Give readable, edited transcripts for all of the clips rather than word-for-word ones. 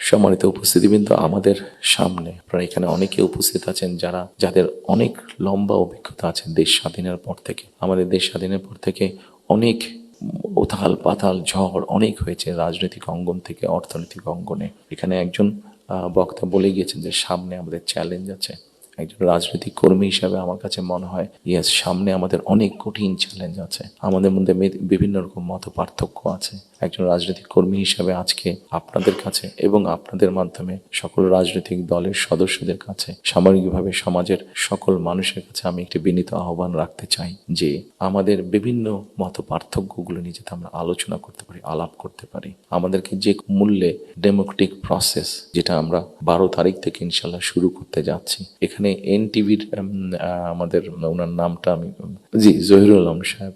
সম্মানিত উপস্থিতিবৃন্দ, আমাদের সামনে আপনারা এখানে অনেকে উপস্থিত আছেন যাদের অনেক লম্বা অভিজ্ঞতা আছে দেশ স্বাধীনের পর থেকে। আমাদের দেশ স্বাধীনের পর থেকে অনেক উথাল পাতাল ঝড় অনেক হয়েছে রাজনৈতিক অঙ্গন থেকে অর্থনৈতিক অঙ্গনে। এখানে একজন বক্তা বলে গিয়েছেন যে সামনে আমাদের চ্যালেঞ্জ আছে। একজন রাজনৈতিক কর্মী হিসাবে আমার কাছে মনে হয় ইয়েস, সামনে আমাদের অনেক কঠিন চ্যালেঞ্জ আছে, আমাদের মধ্যে বিভিন্ন রকম মত পার্থক্য আছে। একজন রাজনৈতিক কর্মী হিসাবে আজকে আপনাদের কাছে এবং আপনাদের মাধ্যমে সকল রাজনৈতিক দলের সদস্যদের কাছে, সামগ্রিকভাবে সমাজের সকল মানুষের কাছে আমি একটি বিনীত আহ্বান রাখতে চাই যে আমাদের বিভিন্ন মত পার্থক্যগুলো নিয়ে যাতে আমরা আলোচনা করতে পারি, আলাপ করতে পারি। আমাদেরকে যে মূল্যে ডেমোক্রেটিক প্রসেস, যেটা আমরা 12 তারিখ থেকে ইনশাল্লাহ শুরু করতে যাচ্ছি, এখানে এনটিভির আমাদের ওনার নামটা আমি জহিরুল আলম সাহেব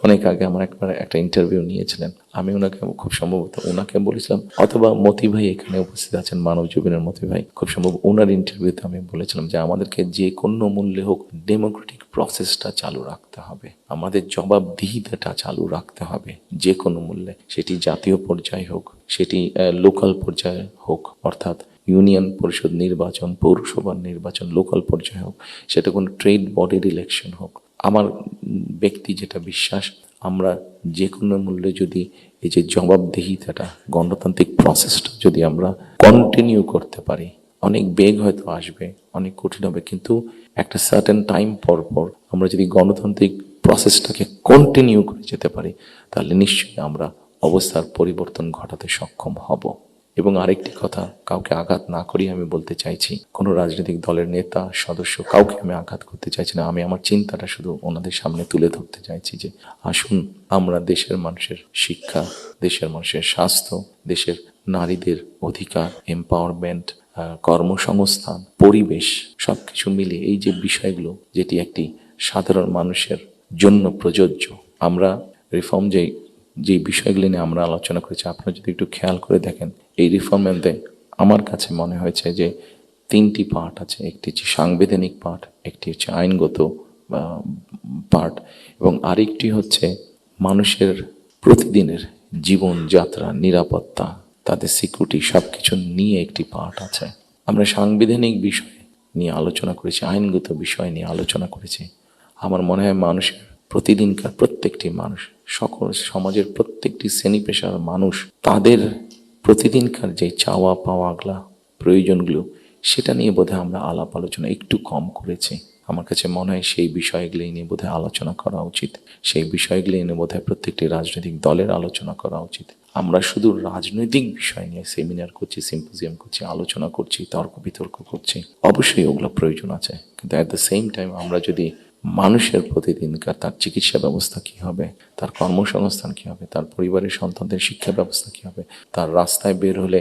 অনেক আগে আমার একটা ইন্টারভিউ নিয়েছিলেন। আমি ওনাকে খুব সম্ভবত ওনাকে বলেছিলাম, অথবা মতি ভাই এখানে উপস্থিত আছেন, মানব জীবনের মতি ভাই, খুব সম্ভব ওনার ইন্টারভিউতে আমি বলেছিলাম যে আমাদেরকে যে কোনো মূল্যে হোক ডেমোক্রেটিক প্রসেসটা চালু রাখতে হবে, আমাদের জবাবদিহিতাটা চালু রাখতে হবে যে কোনো মূল্যে। সেটি জাতীয় পর্যায়ে হোক, সেটি লোকাল পর্যায়ে হোক, অর্থাৎ ইউনিয়ন পরিষদ নির্বাচন, পৌরসভার নির্বাচন, লোকাল পর্যায়ে হোক, সেটা কোনো ট্রেড বডির ইলেকশন হোক। আমার ব্যক্তি যেটা বিশ্বাস, আমরা যে কোনো মূল্যে যদি এই যে জবাবদিহিতাটা, গণতান্ত্রিক প্রসেসটা যদি আমরা কন্টিনিউ করতে পারি, অনেক বেগ হয়তো আসবে, অনেক কঠিন হবে, কিন্তু একটা সার্টেন টাইম পর পর আমরা যদি গণতান্ত্রিক প্রসেসটাকে কন্টিনিউ করে যেতে পারি, তাহলে নিশ্চয়ই আমরা অবস্থার পরিবর্তন ঘটাতে সক্ষম হব। এবং আরেকটি কথা, কাউকে আঘাত না করি আমি বলতে চাইছি, কোনো রাজনৈতিক দলের নেতা সদস্য কাউকে আমি আঘাত করতে চাইছি না। আমি আমার চিন্তাটা শুধু ওনাদের সামনে তুলে ধরতে চাইছি যে আসুন আমরা দেশের মানুষের শিক্ষা, দেশের মানুষের স্বাস্থ্য, দেশের নারীদের অধিকার, এম্পাওয়ারমেন্ট, কর্মসংস্থান, পরিবেশ, সবকিছু মিলিয়ে এই যে বিষয়গুলো, যেটি একটি সাধারণ মানুষের জন্য প্রযোজ্য, আমরা রিফর্ম যে বিষয়গুলি নিয়ে আমরা আলোচনা করেছি, আপনারা যদি একটু খেয়াল করে দেখেন, এই রিফর্মের মধ্যে আমার কাছে মনে হয়েছে যে 3টি পার্ট আছে। একটি হচ্ছে সাংবিধানিক পার্ট, একটি হচ্ছে আইনগত পার্ট, এবং আরেকটি হচ্ছে মানুষের প্রতিদিনের জীবনযাত্রা, নিরাপত্তা, তাদের সিকিউরিটি, সব কিছু নিয়ে একটি পার্ট আছে। আমরা সাংবিধানিক বিষয় নিয়ে আলোচনা করেছি, আইনগত বিষয় নিয়ে আলোচনা করেছি। আমার মনে হয় মানুষের প্রতিদিনকার প্রত্যেকটি মানুষ, সকল সমাজের প্রত্যেকটি শ্রেণী পেশার মানুষ, তাদের প্রতিদিনকার যে চাওয়া পাওয়াগুলা, প্রয়োজনগুলো, সেটা নিয়ে বোধহয় আমরা আলাপ আলোচনা একটু কম করেছি। আমার কাছে মনে হয় সেই বিষয়গুলি নিয়ে বোধহয় আলোচনা করা উচিত। সেই বিষয়গুলি নিয়ে বোধহয় প্রত্যেকটি রাজনৈতিক দলের আলোচনা করা উচিত। আমরা শুধু রাজনৈতিক বিষয় নিয়ে সেমিনার করছি, সিম্পোজিয়াম করছি, আলোচনা করছি, তর্ক বিতর্ক করছি, অবশ্যই ওগুলো প্রয়োজন আছে, কিন্তু অ্যাট দ্য সেম টাইম আমরা যদি মানুষের প্রতিদিনকার তার চিকিৎসা ব্যবস্থা কী হবে, তার কর্মসংস্থান কী হবে, তার পরিবারের সন্তানদের শিক্ষা ব্যবস্থা কী হবে, তার রাস্তায় বের হলে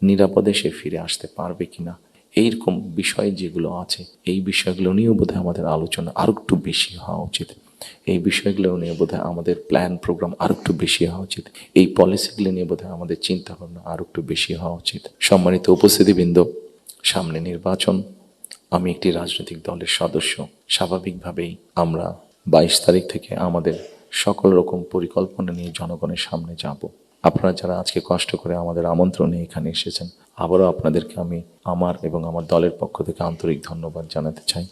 নিরাপদে সে ফিরে আসতে পারবে কিনা, এইরকম বিষয় যেগুলো আছে, এই বিষয়গুলো নিয়েও বোধহয় আমাদের আলোচনা আরও একটু বেশি হওয়া উচিত। এই বিষয়গুলো নিয়ে বোধহয় আমাদের প্ল্যান প্রোগ্রাম আরও একটু বেশি হওয়া উচিত। এই পলিসিগুলো নিয়ে বোধহয় আমাদের চিন্তা ভাবনা আরও একটু বেশি হওয়া উচিত। সম্মানিত উপস্থিতিবৃন্দ, সামনে নির্বাচন। আমি একটি রাজনৈতিক দলের সদস্য। স্বাভাবিকভাবেই আমরা 22 তারিখ থেকে আমাদের সকল রকম পরিকল্পনা নিয়ে জনগণের সামনে যাব। আপনারা যারা আজকে কষ্ট করে আমাদের আমন্ত্রণে এখানে এসেছেন, আবারও আপনাদেরকে আমি আমার এবং আমার দলের পক্ষ থেকে আন্তরিক ধন্যবাদ জানাতে চাই।